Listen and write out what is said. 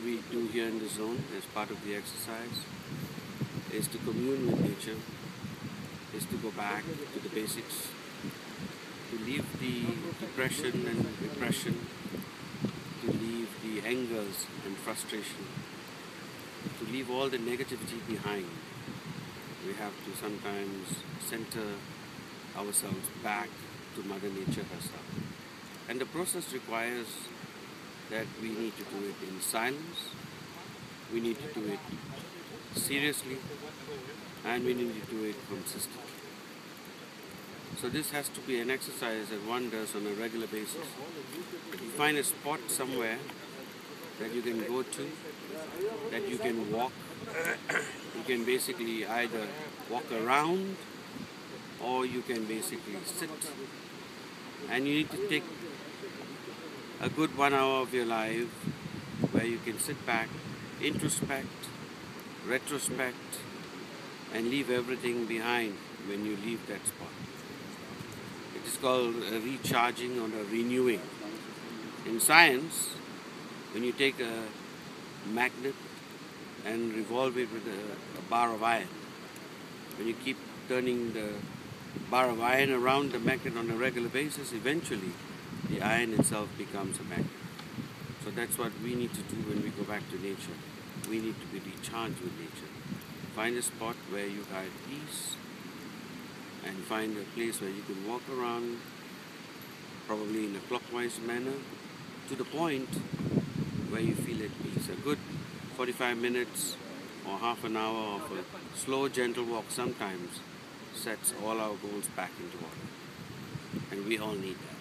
what we do here in the zone as part of the exercise is to commune with nature, is to go back to the basics, to leave the depression and repression, to leave the angers and frustration, to leave all the negativity behind. We have to sometimes center ourselves back to Mother Nature herself. And the process requires that we need to do it in silence, we need to do it seriously, and we need to do it consistently. So this has to be an exercise that one does on a regular basis. You find a spot somewhere that you can go to, that you can walk. You can basically either walk around or you can basically sit. And you need to take a good 1 hour of your life where you can sit back, introspect, retrospect, and leave everything behind when you leave that spot. It is called a recharging or a renewing. In science, when you take a magnet and revolve it with a bar of iron, when you keep turning the bar of iron around the magnet on a regular basis, eventually the iron itself becomes a magnet. So that's what we need to do when we go back to nature. We need to be recharged with nature. Find a spot where you have peace, and find a place where you can walk around, probably in a clockwise manner, to the point where you feel at peace. A good 45 minutes or half an hour of a slow, gentle walk sometimes sets all our goals back into order. And we all need that.